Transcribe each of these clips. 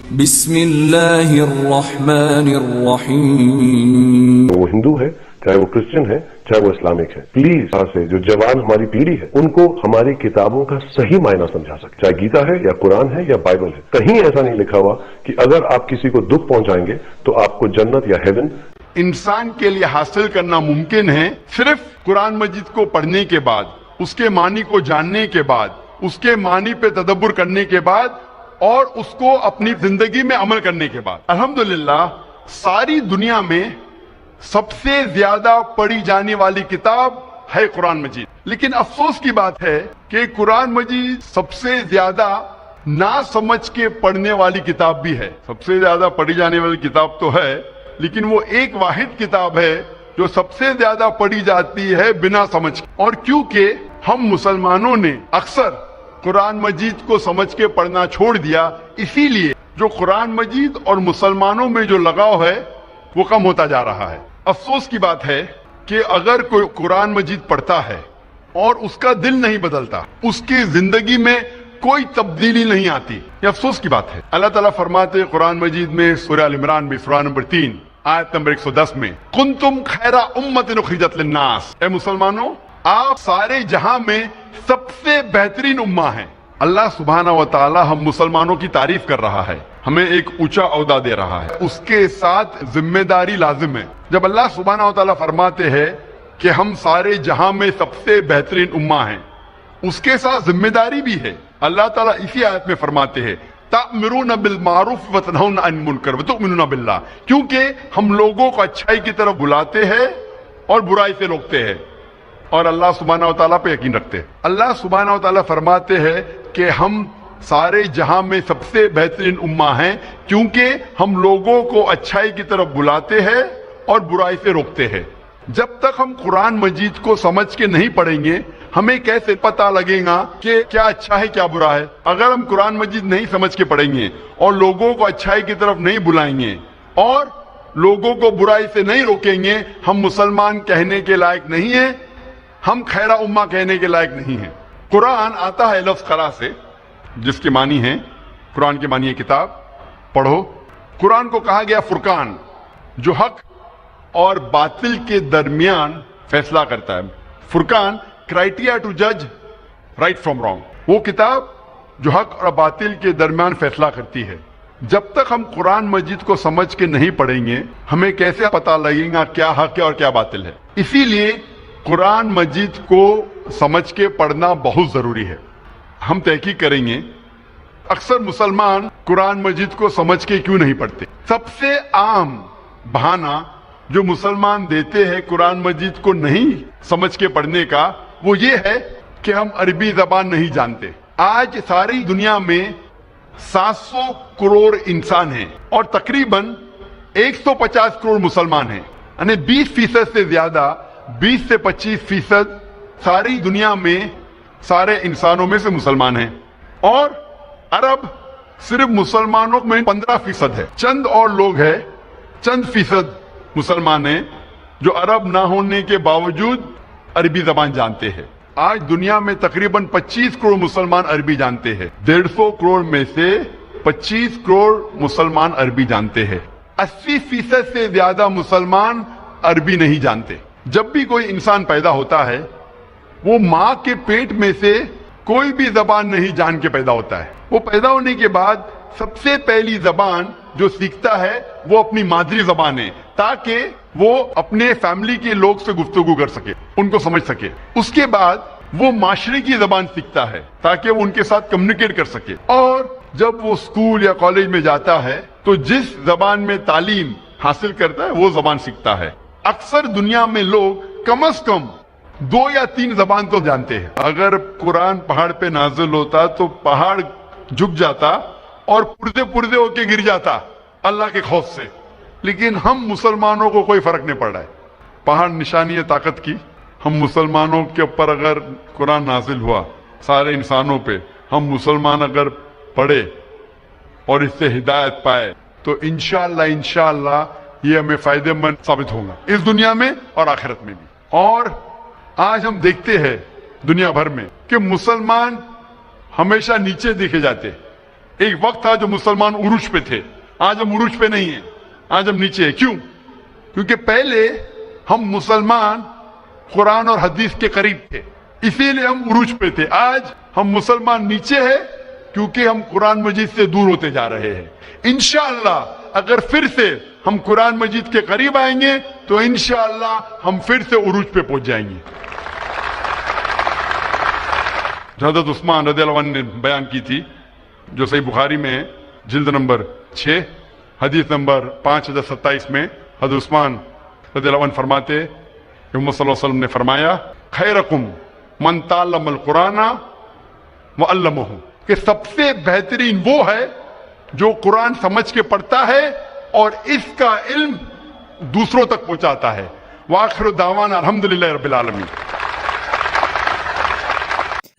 بسم اللہ الرحمن الرحیم. وہ ہندو ہے، چاہے وہ کرسچن ہے، چاہے وہ اسلامک ہے، پلیز یہاں سے جو جوان ہماری پیڑھی ہے ان کو ہماری کتابوں کا صحیح معنی سمجھا سکے، چاہے گیتا ہے یا قرآن ہے یا بائبل ہے. کہیں ایسا نہیں لکھا ہوا کہ اگر آپ کسی کو دکھ پہنچائیں گے تو آپ کو جنت یا ہیون انسان کے لیے حاصل کرنا ممکن ہے صرف قرآن مجید کو پڑھنے کے بعد، اس کے معنی کو جاننے کے بعد، اس کے معنی پہ تدبر کرنے کے بعد اور اس کو اپنی زندگی میں عمل کرنے کے بعد. الحمدللہ ساری دنیا میں سب سے زیادہ پڑھی جانے والی کتاب ہے قرآن مجید. لیکن افسوس کی بات ہے کہ قرآن مجید سب سے زیادہ نہ سمجھ کے پڑھنے والی کتاب بھی ہے. سب سے زیادہ پڑھی جانے والی کتاب تو ہے، لیکن وہ ایک واحد کتاب ہے جو سب سے زیادہ پڑھی جاتی ہے بنا سمجھ کے. اور کیونکہ ہم مسلمانوں نے اکثر قرآن مجید کو سمجھ کے پڑھنا چھوڑ دیا، اسی لیے جو قرآن مجید اور مسلمانوں میں جو لگاؤ ہے وہ کم ہوتا جا رہا ہے. افسوس کی بات ہے کہ اگر کوئی قرآن مجید پڑھتا ہے اور اس کا دل نہیں بدلتا، اس کی زندگی میں کوئی تبدیلی نہیں آتی، یہ افسوس کی بات ہے. اللہ تعالیٰ فرماتے ہیں قرآن مجید میں سورہ ال عمران میں سورہ نمبر 3 آیت نمبر 110 میں، کنتم خیر امت اخرجت للناس، اے مسلمانوں آپ سارے جہاں میں سب سے بہترین امہ ہیں. اللہ سبحانہ و تعالی ہم مسلمانوں کی تعریف کر رہا ہے، ہمیں ایک اونچا عہدہ دے رہا ہے، اس کے ساتھ ذمہ داری لازم ہے. جب اللہ سبحانہ و تعالی فرماتے ہیں کہ ہم سارے جہاں میں سب سے بہترین امہ ہیں، اس کے ساتھ ذمہ داری بھی ہے. اللہ تعالیٰ اسی آیت میں فرماتے ہیں تأمرون بالمعروف وتنہون عن المنکر وتؤمنون باللہ، کیونکہ ہم لوگوں کو اچھائی کی طرف بلاتے ہیں اور برائی سے روکتے ہیں اور اللہ سبحانہ و تعالیٰ پہ یقین رکھتے ہیں. اللہ سبحانہ و تعالیٰ فرماتے ہیں کہ ہم سارے جہاں میں سب سے بہترین امہ ہیں کیونکہ ہم لوگوں کو اچھائی کی طرف بلاتے ہیں اور برائی سے روکتے ہیں. جب تک ہم قرآن مجید کو سمجھ کے نہیں پڑھیں گے ہمیں کیسے پتہ لگے گا کہ کیا اچھا ہے کیا برا ہے؟ اگر ہم قرآن مجید نہیں سمجھ کے پڑھیں گے اور لوگوں کو اچھائی کی طرف نہیں بلائیں گے اور لوگوں کو برائی سے نہیں روکیں گے، ہم مسلمان کہنے کے لائق نہیں ہیں، ہم خیرہ امہ کہنے کے لائق نہیں ہیں. قرآن آتا ہے لفظ قرا سے، جس کے معنی ہیں، قرآن کے معنی ہے کتاب، پڑھو. قرآن کو کہا گیا فرقان، جو حق اور باطل کے درمیان فیصلہ کرتا ہے. فرقان کرائٹیریا ٹو جج رائٹ فرام رانگ، وہ کتاب جو حق اور باطل کے درمیان فیصلہ کرتی ہے. جب تک ہم قرآن مجید کو سمجھ کے نہیں پڑھیں گے ہمیں کیسے پتہ لگے گا کیا حق ہے اور کیا باطل ہے؟ اسی لیے قرآن مجید کو سمجھ کے پڑھنا بہت ضروری ہے. ہم تحقیق کریں گے اکثر مسلمان قرآن مجید کو سمجھ کے کیوں نہیں پڑھتے. سب سے عام بہانہ جو مسلمان دیتے ہیں قرآن مجید کو نہیں سمجھ کے پڑھنے کا وہ یہ ہے کہ ہم عربی زبان نہیں جانتے. آج ساری دنیا میں 700 کروڑ انسان ہیں اور تقریباً 150 کروڑ مسلمان ہیں، یعنی 20% سے زیادہ، 20 سے 25% ساری دنیا میں سارے انسانوں میں سے مسلمان ہیں. اور عرب صرف مسلمانوں میں 15% ہے. چند اور لوگ ہیں، چند فیصد مسلمان ہیں جو عرب نہ ہونے کے باوجود عربی زبان جانتے ہیں. آج دنیا میں تقریباً 25 کروڑ مسلمان عربی جانتے ہیں. 150 کروڑ میں سے 25 کروڑ مسلمان عربی جانتے ہیں. 80% سے زیادہ مسلمان عربی نہیں جانتے. جب بھی کوئی انسان پیدا ہوتا ہے وہ ماں کے پیٹ میں سے کوئی بھی زبان نہیں جان کے پیدا ہوتا ہے. وہ پیدا ہونے کے بعد سب سے پہلی زبان جو سیکھتا ہے وہ اپنی مادری زبان ہے، تاکہ وہ اپنے فیملی کے لوگ سے گفتگو کر سکے، ان کو سمجھ سکے. اس کے بعد وہ معاشرے کی زبان سیکھتا ہے تاکہ وہ ان کے ساتھ کمیونیکیٹ کر سکے. اور جب وہ اسکول یا کالج میں جاتا ہے تو جس زبان میں تعلیم حاصل کرتا ہے وہ زبان سیکھتا ہے. اکثر دنیا میں لوگ کم از کم 2 یا 3 زبان تو جانتے ہیں. اگر قرآن پہاڑ پہ نازل ہوتا تو پہاڑ جھک جاتا اور پردے ہو کے گر جاتا اللہ کے خوف سے. لیکن ہم مسلمانوں کو کوئی فرق نہیں پڑ رہا ہے. پہاڑ نشانی ہے طاقت کی. ہم مسلمانوں کے اوپر اگر قرآن نازل ہوا سارے انسانوں پہ، ہم مسلمان اگر پڑھے اور اس سے ہدایت پائے تو انشاءاللہ یہ ہمیں فائدہ مند ثابت ہوگا اس دنیا میں اور آخرت میں بھی. اور آج ہم دیکھتے ہیں دنیا بھر میں کہ مسلمان ہمیشہ نیچے دیکھے جاتے. ایک وقت تھا جو مسلمان عروج پہ تھے، آج ہم عروج پہ نہیں ہیں، آج ہم نیچے ہیں. کیوں؟ کیونکہ پہلے ہم مسلمان قرآن اور حدیث کے قریب تھے، اسی لیے ہم عروج پہ تھے. آج ہم مسلمان نیچے ہیں کیونکہ ہم قرآن مجید سے دور ہوتے جا رہے ہیں. انشاءاللہ اگر پھر سے ہم قرآن مجید کے قریب آئیں گے تو انشاءاللہ ہم پھر سے عروج پہ پہنچ جائیں گے. حضرت عثمان رضی اللہ عنہ نے بیان کی تھی، جو صحیح بخاری میں ہے، جلد نمبر 6 حدیث نمبر 5027 میں حضرت عثمان رضی اللہ عنہ فرماتے کہ محمد صلی اللہ علیہ وسلم نے فرمایا خیرکم من تعلم القرآن وعلمہ، کہ سب سے بہترین وہ ہے جو قرآن سمجھ کے پڑھتا ہے اور اس کا علم دوسروں تک پہنچاتا ہے. وآخر دعوانا الحمدللہ رب العالمین.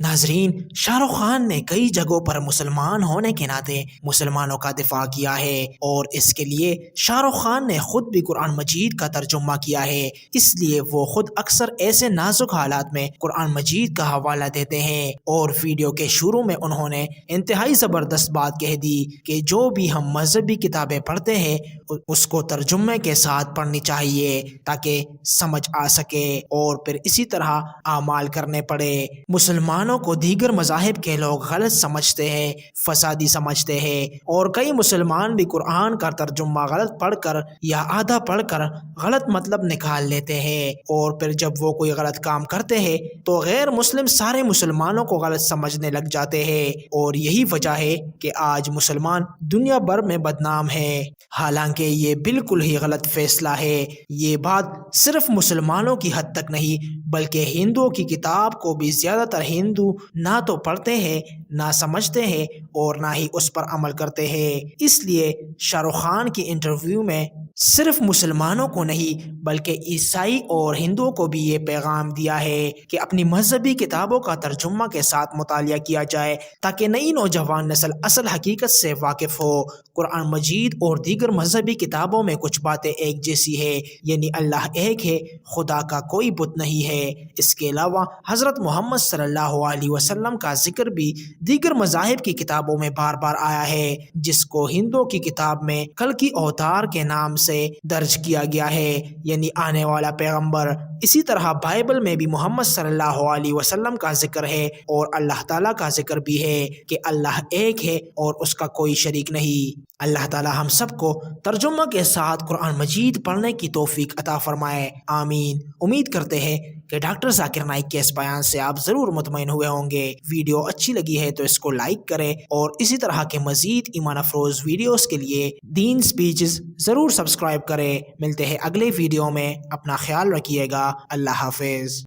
ناظرین، شاہ رخ خان نے کئی جگہوں پر مسلمان ہونے کے ناطے مسلمانوں کا دفاع کیا ہے، اور اس کے لیے شاہ رخ خان نے خود بھی قرآن مجید کا ترجمہ کیا ہے. اس لیے وہ خود اکثر ایسے نازک حالات میں قرآن مجید کا حوالہ دیتے ہیں، اور ویڈیو کے شروع میں انہوں نے انتہائی زبردست بات کہہ دی کہ جو بھی ہم مذہبی کتابیں پڑھتے ہیں اس کو ترجمے کے ساتھ پڑھنی چاہیے تاکہ سمجھ آ سکے، اور پھر اسی طرح اعمال کرنے پڑے. مسلمانوں کو دیگر مذاہب کے لوگ غلط سمجھتے ہیں، فسادی سمجھتے ہیں، اور کئی مسلمان بھی قرآن کا ترجمہ غلط پڑھ کر یا آدھا پڑھ کر غلط مطلب نکال لیتے ہیں، اور پھر جب وہ کوئی غلط کام کرتے ہیں تو غیر مسلم سارے مسلمانوں کو غلط سمجھنے لگ جاتے ہیں، اور یہی وجہ ہے کہ آج مسلمان دنیا بھر میں بدنام ہے. حالانکہ یہ بالکل ہی غلط فیصلہ ہے. یہ بات صرف مسلمانوں کی حد تک نہیں بلکہ ہندوؤں کی کتاب کو بھی زیادہ تر ہندو نہ تو پڑھتے ہیں، نہ سمجھتے ہیں، اور نہ ہی اس پر عمل کرتے ہیں. اس لیے شاہ رخ خان کی انٹرویو میں صرف مسلمانوں کو نہیں بلکہ عیسائی اور ہندوؤں کو بھی یہ پیغام دیا ہے کہ اپنی مذہبی کتابوں کا ترجمہ کے ساتھ مطالعہ کیا جائے تاکہ نئی نوجوان نسل اصل حقیقت سے واقف ہو. قرآن مجید اور دیگر مذہبی کتابوں میں کچھ باتیں ایک جیسی ہے، یعنی اللہ ایک ہے، خدا کا کوئی بت نہیں ہے. اس کے علاوہ حضرت محمد صلی اللہ علیہ وسلم کا ذکر بھی دیگر مذاہب کی کتابوں میں بار بار آیا ہے، جس کو ہندوؤں کی کتاب میں کل کی اوتار کے نام سے درج کیا گیا ہے، یعنی آنے والا پیغمبر. اسی طرح بائبل میں بھی محمد صلی اللہ علیہ وسلم کا ذکر ہے، اور اللہ تعالیٰ کا ذکر بھی ہے کہ اللہ ایک ہے اور اس کا کوئی شریک نہیں. اللہ تعالیٰ ہم سب کو ترجمہ کے ساتھ قرآن مجید پڑھنے کی توفیق عطا فرمائے، آمین. امید کرتے ہیں کہ ڈاکٹر ذاکر نائک کے اس بیان سے آپ ضرور مطمئن ہوئے ہوں گے. ویڈیو اچھی لگی ہے تو اس کو لائک کریں، اور اسی طرح کے مزید ایمان افروز ویڈیوز کے لیے دین سپیچز ضرور سبسکرائب کریں. ملتے ہیں اگلے ویڈیو میں، اپنا خیال رکھیے گا. اللہ حافظ.